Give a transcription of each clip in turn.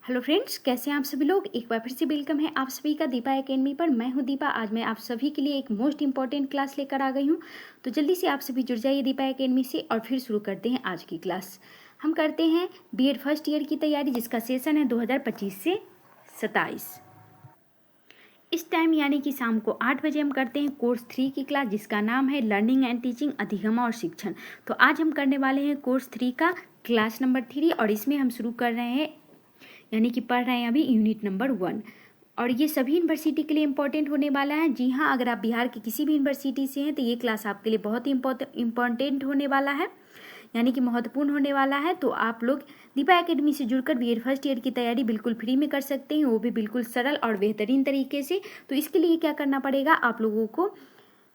Hello friends, कैसे हैं आप सभी लोग। एक बार फिर से वेलकम है आप सभी का दीपा एकेडमी पर। मैं हूं दीपा। आज मैं आप सभी के लिए एक मोस्ट इंपॉर्टेंट क्लास लेकर आ गई हूं। तो जल्दी से आप सभी जुड़ जाइए दीपा एकेडमी से और फिर शुरू करते हैं आज की क्लास। हम करते हैं बीएड फर्स्ट ईयर की तैयारी, जिसका सेशन है 2025 से 27। इस टाइम यानी कि शाम को 8 बजे हम करते हैं कोर्स 3 की क्लास, जिसका नाम है लर्निंग एंड टीचिंग अधिगम और शिक्षण। तो आज हम करने वाले हैं कोर्स 3 का क्लास नंबर 3 और इसमें हम शुरू कर रहे हैं यानी कि पढ़ रहे हैं अभी यूनिट नंबर 1। और ये सभी यूनिवर्सिटी के लिए इम्पोर्टेंट होने वाला है। जी हाँ, अगर आप बिहार के किसी भी यूनिवर्सिटी से हैं तो ये क्लास आपके लिए बहुत ही इम्पोर्टेंट होने वाला है, यानी कि महत्वपूर्ण होने वाला है। तो आप लोग दीपा एकेडमी से जुड़कर बीएड फर्स्ट ईयर की तैयारी बिल्कुल फ्री में कर सकते हैं, वो भी बिल्कुल सरल और बेहतरीन तरीके से। तो इसके लिए क्या करना पड़ेगा, आप लोगों को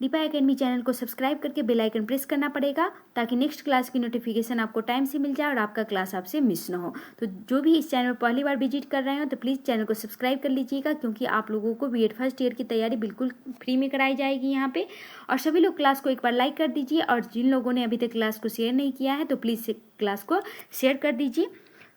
दीपा एकेडमी चैनल को सब्सक्राइब करके बेल आइकन प्रेस करना पड़ेगा, ताकि नेक्स्ट क्लास की नोटिफिकेशन आपको टाइम से मिल जाए और आपका क्लास आपसे मिस ना हो। तो जो भी इस चैनल पर पहली बार विजिट कर रहे हो तो प्लीज़ चैनल को सब्सक्राइब कर लीजिएगा, क्योंकि आप लोगों को बीएड फर्स्ट ईयर की तैयारी बिल्कुल फ्री में कराई जाएगी यहाँ पे। और सभी लोग क्लास को एक बार लाइक कर दीजिए, और जिन लोगों ने अभी तक क्लास को शेयर नहीं किया है तो प्लीज़ क्लास को शेयर कर दीजिए।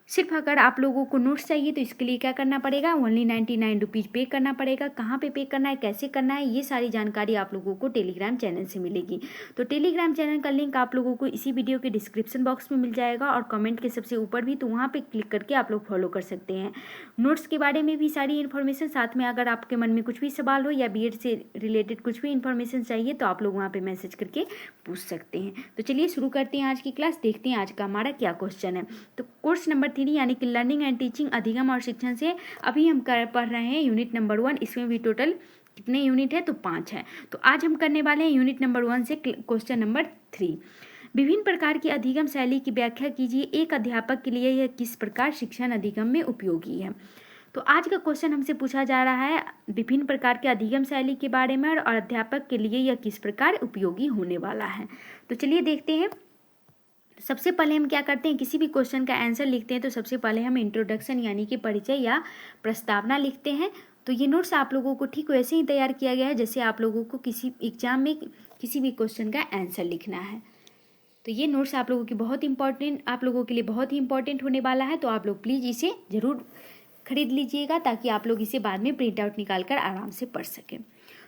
सिर्फ अगर आप लोगों को नोट्स चाहिए तो इसके लिए क्या करना पड़ेगा, ओनली 99 रुपीज़ पे करना पड़ेगा। कहाँ पे करना है, कैसे करना है, ये सारी जानकारी आप लोगों को टेलीग्राम चैनल से मिलेगी। तो टेलीग्राम चैनल का लिंक आप लोगों को इसी वीडियो के डिस्क्रिप्शन बॉक्स में मिल जाएगा और कमेंट के सबसे ऊपर भी, तो वहाँ पे क्लिक करके आप लोग फॉलो कर सकते हैं। नोट्स के बारे में भी सारी इन्फॉर्मेशन, साथ में अगर आपके मन में कुछ भी सवाल हो या बीएड से रिलेटेड कुछ भी इन्फॉर्मेशन चाहिए तो आप लोग वहाँ पर मैसेज करके पूछ सकते हैं। तो चलिए शुरू करते हैं आज की क्लास, देखते हैं आज का हमारा क्या क्वेश्चन है। तो कोर्स नंबर 3 यानी कि लर्निंग एंड टीचिंग अधिगम और शिक्षण से अभी हम पढ़ रहे हैं यूनिट नंबर 1। इसमें भी टोटल कितने यूनिट है, तो 5 है। तो आज हम करने वाले हैं यूनिट नंबर 1 से क्वेश्चन नंबर 3। विभिन्न प्रकार की अधिगम शैली की व्याख्या कीजिए। एक अध्यापक के लिए यह किस प्रकार शिक्षण अधिगम में उपयोगी है। तो आज का क्वेश्चन हमसे पूछा जा रहा है विभिन्न प्रकार के अधिगम शैली के बारे में, और अध्यापक के लिए यह किस प्रकार उपयोगी होने वाला है। तो चलिए देखते हैं। सबसे पहले हम क्या करते हैं, किसी भी क्वेश्चन का आंसर लिखते हैं तो सबसे पहले हम इंट्रोडक्शन यानी कि परिचय या प्रस्तावना लिखते हैं। तो ये नोट्स आप लोगों को ठीक वैसे ही तैयार किया गया है जैसे आप लोगों को किसी एग्जाम में किसी भी क्वेश्चन का आंसर लिखना है। तो ये नोट्स आप लोगों के लिए बहुत ही इंपॉर्टेंट होने वाला है। तो आप लोग प्लीज़ इसे ज़रूर खरीद लीजिएगा, ताकि आप लोग इसे बाद में प्रिंट आउट निकाल कर आराम से पढ़ सकें।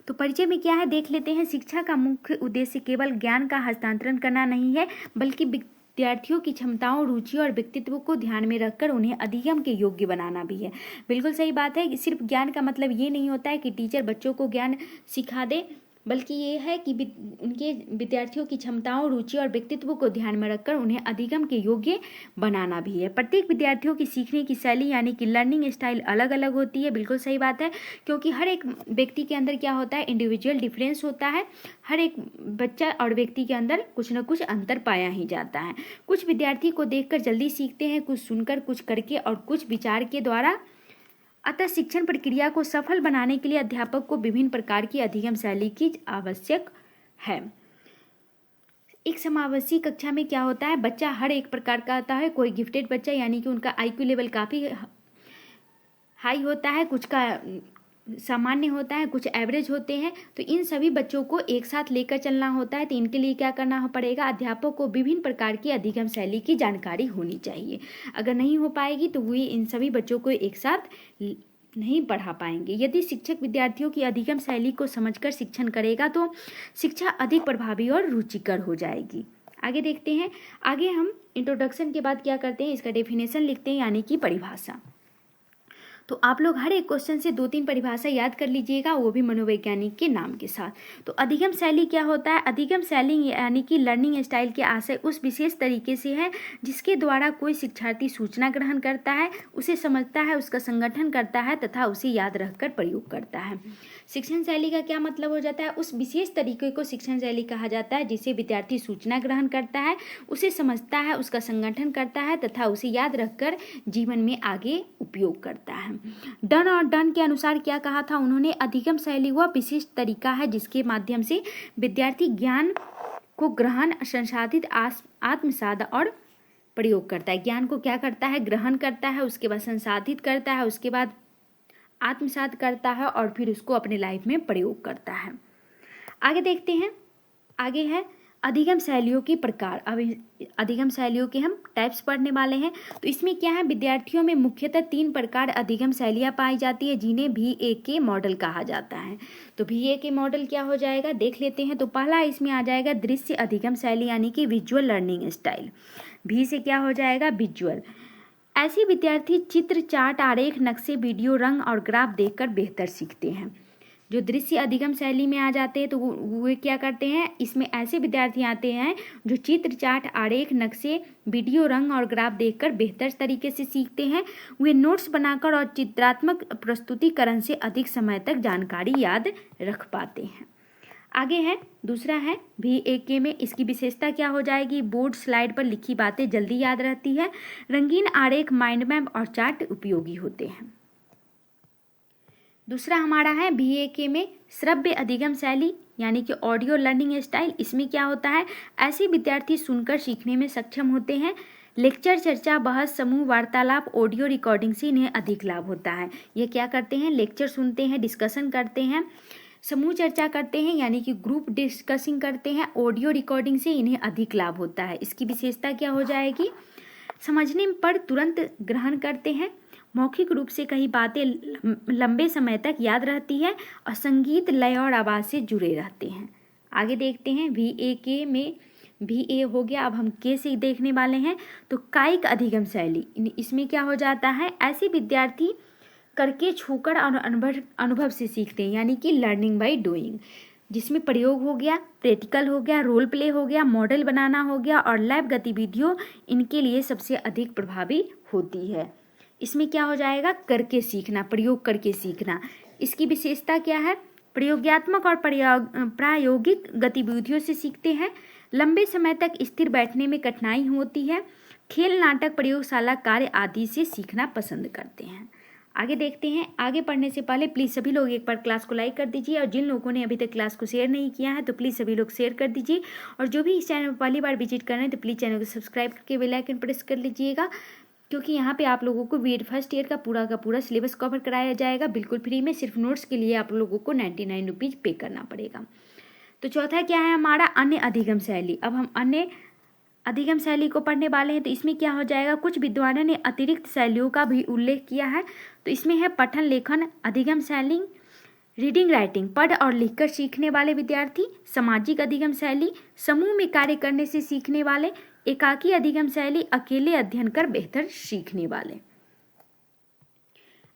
तो परिचय में क्या है देख लेते हैं। शिक्षा का मुख्य उद्देश्य केवल ज्ञान का हस्तांतरण करना नहीं है, बल्कि विद्यार्थियों की क्षमताओं, रुचि और व्यक्तित्व को ध्यान में रखकर उन्हें अधिगम के योग्य बनाना भी है। बिल्कुल सही बात है कि सिर्फ ज्ञान का मतलब ये नहीं होता है कि टीचर बच्चों को ज्ञान सिखा दे, बल्कि ये है कि उनके विद्यार्थियों की क्षमताओं, रुचि और व्यक्तित्व को ध्यान में रखकर उन्हें अधिगम के योग्य बनाना भी है। प्रत्येक विद्यार्थियों की सीखने की शैली यानी कि लर्निंग स्टाइल अलग अलग होती है। बिल्कुल सही बात है, क्योंकि हर एक व्यक्ति के अंदर क्या होता है, इंडिविजुअल डिफरेंस होता है। हर एक बच्चा और व्यक्ति के अंदर कुछ न कुछ अंतर पाया ही जाता है। कुछ विद्यार्थी को देखकर जल्दी सीखते हैं, कुछ सुनकर, कुछ करके और कुछ विचार के द्वारा। अतः शिक्षण प्रक्रिया को सफल बनाने के लिए अध्यापक को विभिन्न प्रकार की अधिगम शैली की आवश्यक है। एक समावेशी कक्षा में क्या होता है, बच्चा हर एक प्रकार का आता है। कोई गिफ्टेड बच्चा यानी कि उनका आईक्यू लेवल काफ़ी हाई होता है, कुछ का सामान्य होता है, कुछ एवरेज होते हैं। तो इन सभी बच्चों को एक साथ लेकर चलना होता है। तो इनके लिए क्या करना पड़ेगा, अध्यापक को विभिन्न प्रकार की अधिगम शैली की जानकारी होनी चाहिए। अगर नहीं हो पाएगी तो वे इन सभी बच्चों को एक साथ नहीं पढ़ा पाएंगे। यदि शिक्षक विद्यार्थियों की अधिगम शैली को समझकर शिक्षण करेगा तो शिक्षा अधिक प्रभावी और रुचिकर हो जाएगी। आगे देखते हैं। आगे हम इंट्रोडक्शन के बाद क्या करते हैं, इसका डेफिनेशन लिखते हैं यानी कि परिभाषा। तो आप लोग हर एक क्वेश्चन से 2-3 परिभाषा याद कर लीजिएगा, वो भी मनोवैज्ञानिक के नाम के साथ। तो अधिगम शैली क्या होता है, अधिगम शैली यानी कि लर्निंग स्टाइल के आशय उस विशेष तरीके से है जिसके द्वारा कोई शिक्षार्थी सूचना ग्रहण करता है, उसे समझता है, उसका संगठन करता है तथा उसे याद रखकर प्रयोग करता है। शिक्षण शैली का क्या मतलब हो जाता है, उस विशेष तरीके को शिक्षण शैली कहा जाता है जिसे विद्यार्थी सूचना ग्रहण करता है, उसे समझता है, उसका संगठन करता है तथा उसे याद रखकर जीवन में आगे उपयोग करता है। डन और डन के अनुसार क्या कहा था उन्होंने, अधिगम शैली वह विशिष्ट तरीका है जिसके माध्यम से विद्यार्थी ज्ञान को ग्रहण, संसाधित, आत्मसात और प्रयोग करता है। ज्ञान को क्या करता है, ग्रहण करता है, उसके बाद संसाधित करता है, उसके बाद आत्मसात करता है और फिर उसको अपने लाइफ में प्रयोग करता है। आगे देखते हैं। आगे है अधिगम शैलियों के प्रकार। अब अधिगम शैलियों के हम टाइप्स पढ़ने वाले हैं। तो इसमें क्या है, विद्यार्थियों में मुख्यतः 3 प्रकार अधिगम शैलियाँ पाई जाती है जिन्हें VAK मॉडल कहा जाता है। तो VAK मॉडल क्या हो जाएगा, देख लेते हैं। तो पहला इसमें आ जाएगा दृश्य अधिगम शैली यानी कि विजुअल लर्निंग स्टाइल। V से क्या हो जाएगा, विजुअल। ऐसे विद्यार्थी चित्र, चार्ट, आरेख, नक्शे, वीडियो, रंग और ग्राफ देखकर बेहतर सीखते हैं। जो दृश्य अधिगम शैली में आ जाते हैं तो वो क्या करते हैं, इसमें ऐसे विद्यार्थी आते हैं जो चित्र, चार्ट, आरेख, नक्शे, वीडियो, रंग और ग्राफ देखकर बेहतर तरीके से सीखते हैं। वे नोट्स बनाकर और चित्रात्मक प्रस्तुतिकरण से अधिक समय तक जानकारी याद रख पाते हैं। आगे है दूसरा है VAK में, इसकी विशेषता क्या हो जाएगी, बोर्ड स्लाइड पर लिखी बातें जल्दी याद रहती है। रंगीन आरेख, माइंड मैप और चार्ट उपयोगी होते हैं। दूसरा हमारा है VAK में श्रव्य अधिगम शैली यानी कि ऑडियो लर्निंग स्टाइल। इसमें क्या होता है, ऐसे विद्यार्थी सुनकर सीखने में सक्षम होते हैं। लेक्चर, चर्चा, बहस, समूह वार्तालाप, ऑडियो रिकॉर्डिंग से इन्हें अधिक लाभ होता है। ये क्या करते हैं, लेक्चर सुनते हैं, डिस्कशन करते हैं, समूह चर्चा करते हैं यानी कि ग्रुप डिस्कसिंग करते हैं, ऑडियो रिकॉर्डिंग से इन्हें अधिक लाभ होता है। इसकी विशेषता क्या हो जाएगी, समझने पर तुरंत ग्रहण करते हैं, मौखिक रूप से कई बातें लंबे समय तक याद रहती है और संगीत, लय और आवाज़ से जुड़े रहते हैं। आगे देखते हैं VAK में, VA हो गया, अब हम K से देखने वाले हैं। तो कायिक अधिगम शैली, इसमें क्या हो जाता है, ऐसे विद्यार्थी करके, छूकर और अनुभव से सीखते हैं यानी कि लर्निंग बाय डूइंग, जिसमें प्रयोग हो गया, प्रैक्टिकल हो गया, रोल प्ले हो गया, मॉडल बनाना हो गया और लैब गतिविधियों इनके लिए सबसे अधिक प्रभावी होती है। इसमें क्या हो जाएगा, करके सीखना, प्रयोग करके सीखना। इसकी विशेषता क्या है, प्रयोगात्मक और प्रायोगिक गतिविधियों से सीखते हैं। लंबे समय तक स्थिर बैठने में कठिनाई होती है। खेल, नाटक, प्रयोगशाला कार्य आदि से सीखना पसंद करते हैं। आगे देखते हैं। आगे पढ़ने से पहले प्लीज़ सभी लोग एक बार क्लास को लाइक कर दीजिए और जिन लोगों ने अभी तक क्लास को शेयर नहीं किया है तो प्लीज़ सभी लोग शेयर कर दीजिए। और जो भी इस चैनल पर पहली बार विजिट कर रहे हैं तो प्लीज़ चैनल को सब्सक्राइब करके बेल आइकन प्रेस कर लीजिएगा, क्योंकि यहाँ पे आप लोगों को फर्स्ट ईयर का पूरा सिलेबस कवर कराया जाएगा बिल्कुल फ्री में। सिर्फ नोट्स के लिए आप लोगों को 99 रुपीज़ पे करना पड़ेगा। तो चौथा क्या है हमारा, अन्य अधिगम शैली। अब हम अन्य अधिगम शैली को पढ़ने वाले हैं। तो इसमें क्या हो जाएगा, कुछ विद्वानों ने अतिरिक्त शैलियों का भी उल्लेख किया है। तो इसमें है पठन लेखन अधिगम शैली, रीडिंग राइटिंग, पढ़ और लिखकर सीखने वाले विद्यार्थी, सामाजिक अधिगम शैली, समूह में कार्य करने से सीखने वाले, एकाकी अधिगम शैली, अकेले अध्ययन कर बेहतर सीखने वाले।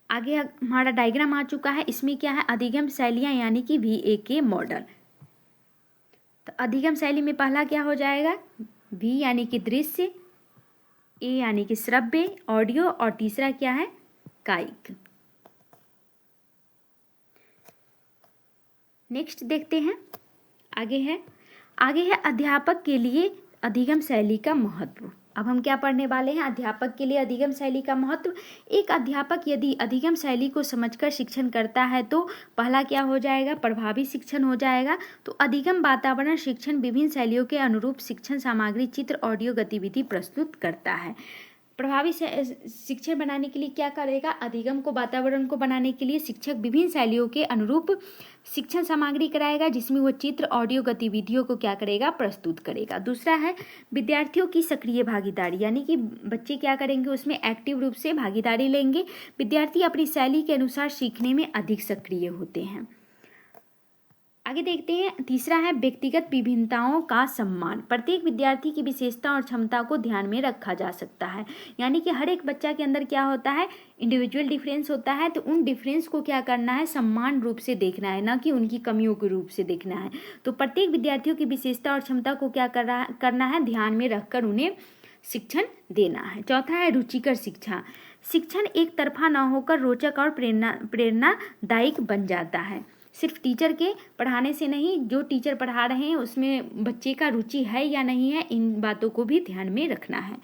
आगे हमारा डायग्राम आ चुका है। इसमें क्या है, अधिगम शैलियाँ यानी कि VAK मॉडल। तो अधिगम शैली में पहला क्या हो जाएगा, V यानी कि दृश्य, A यानी कि श्रव्य ऑडियो और तीसरा क्या है, कायिक। नेक्स्ट देखते हैं। आगे है अध्यापक के लिए अधिगम शैली का महत्व। अब हम क्या पढ़ने वाले हैं, अध्यापक के लिए अधिगम शैली का महत्व। एक अध्यापक यदि अधिगम शैली को समझकर शिक्षण करता है तो पहला क्या हो जाएगा, प्रभावी शिक्षण हो जाएगा। तो अधिगम वातावरण शिक्षण विभिन्न शैलियों के अनुरूप शिक्षण सामग्री, चित्र, ऑडियो गतिविधि प्रस्तुत करता है। प्रभावी शिक्षण बनाने के लिए क्या करेगा, अधिगम को वातावरण को बनाने के लिए शिक्षक विभिन्न शैलियों के अनुरूप शिक्षण सामग्री कराएगा, जिसमें वो चित्र, ऑडियो गतिविधियों को क्या करेगा, प्रस्तुत करेगा। दूसरा है विद्यार्थियों की सक्रिय भागीदारी, यानी कि बच्चे क्या करेंगे, उसमें एक्टिव रूप से भागीदारी लेंगे। विद्यार्थी अपनी शैली के अनुसार सीखने में अधिक सक्रिय होते हैं। आगे देखते हैं। तीसरा है व्यक्तिगत विभिन्नताओं का सम्मान। प्रत्येक विद्यार्थी की विशेषता और क्षमता को ध्यान में रखा जा सकता है, यानी कि हर एक बच्चा के अंदर क्या होता है, इंडिविजुअल डिफरेंस होता है। तो उन डिफरेंस को क्या करना है, सम्मान रूप से देखना है, ना कि उनकी कमियों के रूप से देखना है। तो प्रत्येक विद्यार्थियों की विशेषता और क्षमता को क्या करना है, ध्यान में रखकर उन्हें शिक्षण देना है। चौथा है रुचिकर शिक्षा। शिक्षण एक तरफा न होकर रोचक और प्रेरणादायक बन जाता है। सिर्फ टीचर के पढ़ाने से नहीं, जो टीचर पढ़ा रहे हैं उसमें बच्चे का रुचि है या नहीं है, इन बातों को भी ध्यान में रखना है।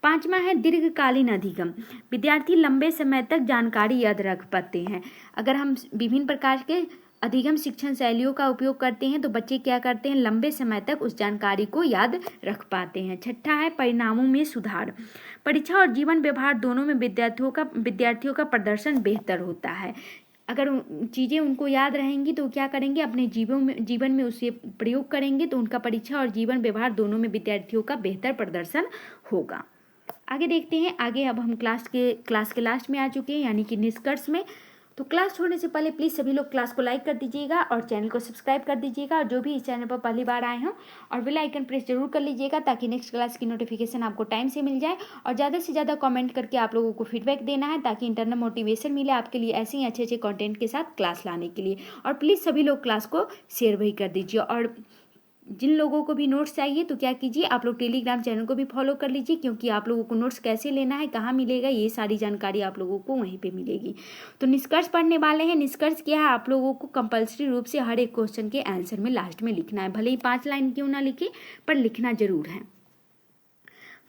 पांचवा है दीर्घकालीन अधिगम। विद्यार्थी लंबे समय तक जानकारी याद रख पाते हैं। अगर हम विभिन्न प्रकार के अधिगम शिक्षण शैलियों का उपयोग करते हैं तो बच्चे क्या करते हैं, लंबे समय तक उस जानकारी को याद रख पाते हैं। छठा है परिणामों में सुधार। परीक्षा और जीवन व्यवहार दोनों में विद्यार्थियों का प्रदर्शन बेहतर होता है। अगर चीज़ें उनको याद रहेंगी तो क्या करेंगे, अपने जीवन में उसे प्रयोग करेंगे, तो उनका परीक्षा और जीवन व्यवहार दोनों में विद्यार्थियों का बेहतर प्रदर्शन होगा। आगे देखते हैं। आगे अब हम क्लास के लास्ट में आ चुके हैं, यानी कि निष्कर्ष में। तो क्लास छोड़ने से पहले प्लीज़ सभी लोग क्लास को लाइक कर दीजिएगा और चैनल को सब्सक्राइब कर दीजिएगा, और जो भी इस चैनल पर पहली बार आए हों और बेल आइकन प्रेस जरूर कर लीजिएगा, ताकि नेक्स्ट क्लास की नोटिफिकेशन आपको टाइम से मिल जाए। और ज़्यादा से ज़्यादा कमेंट करके आप लोगों को फीडबैक देना है, ताकि इंटरनल मोटिवेशन मिले आपके लिए ऐसे ही अच्छे अच्छे कंटेंट के साथ क्लास लाने के लिए। और प्लीज़ सभी लोग क्लास को शेयर भी कर दीजिए। और जिन लोगों को भी नोट्स चाहिए तो क्या कीजिए, आप लोग टेलीग्राम चैनल को भी फॉलो कर लीजिए, क्योंकि आप लोगों को नोट्स कैसे लेना है, कहाँ मिलेगा, ये सारी जानकारी आप लोगों को वहीं पे मिलेगी। तो निष्कर्ष पढ़ने वाले हैं। निष्कर्ष क्या है, आप लोगों को कंपल्सरी रूप से हर एक क्वेश्चन के आंसर में लास्ट में लिखना है, भले ही 5 लाइन क्यों ना लिखे, पर लिखना जरूर है।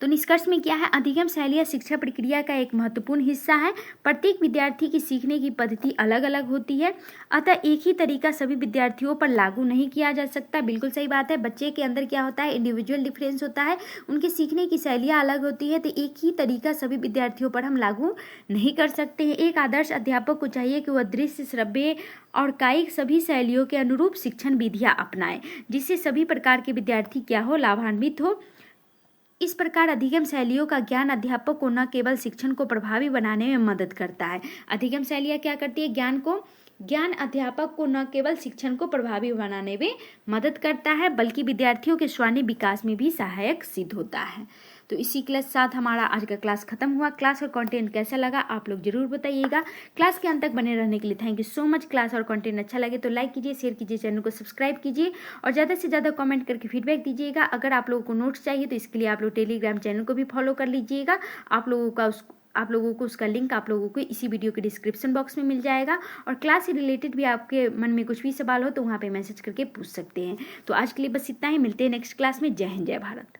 तो निष्कर्ष में क्या है, अधिगम शैली शिक्षा प्रक्रिया का एक महत्वपूर्ण हिस्सा है। प्रत्येक विद्यार्थी की सीखने की पद्धति अलग अलग होती है, अतः एक ही तरीका सभी विद्यार्थियों पर लागू नहीं किया जा सकता। बिल्कुल सही बात है। बच्चे के अंदर क्या होता है, इंडिविजुअल डिफरेंस होता है, उनके सीखने की शैलियाँ अलग होती है, तो एक ही तरीका सभी विद्यार्थियों पर हम लागू नहीं कर सकते हैं। एक आदर्श अध्यापक को चाहिए कि वह दृश्य, श्रव्य और कायिक सभी शैलियों के अनुरूप शिक्षण विधियाँ अपनाएं, जिससे सभी प्रकार के विद्यार्थी क्या हो, लाभान्वित हो। इस प्रकार अधिगम शैलियों का ज्ञान अध्यापक को न केवल शिक्षण को प्रभावी बनाने में मदद करता है। अधिगम शैलियाँ क्या करती है, ज्ञान अध्यापक को न केवल शिक्षण को प्रभावी बनाने में मदद करता है, बल्कि विद्यार्थियों के स्वर्णिम विकास में भी सहायक सिद्ध होता है। तो इसी के साथ हमारा आज का क्लास खत्म हुआ। क्लास और कंटेंट कैसा लगा आप लोग जरूर बताइएगा। क्लास के अंत तक बने रहने के लिए thank you so much. Class और कंटेंट अच्छा लगे तो लाइक कीजिए, शेयर कीजिए, चैनल को सब्सक्राइब कीजिए और ज़्यादा से ज़्यादा कमेंट करके फीडबैक दीजिएगा। अगर आप लोगों को नोट्स चाहिए तो इसके लिए आप लोग टेलीग्राम चैनल को भी फॉलो कर लीजिएगा। आप लोगों को उसका लिंक आप लोगों को इसी वीडियो के डिस्क्रिप्शन बॉक्स में मिल जाएगा। और क्लास से रिलेटेड भी आपके मन में कुछ भी सवाल हो तो वहाँ पे मैसेज करके पूछ सकते हैं। तो आज के लिए बस इतना ही, मिलते हैं नेक्स्ट क्लास में। जय हिंद, जय भारत।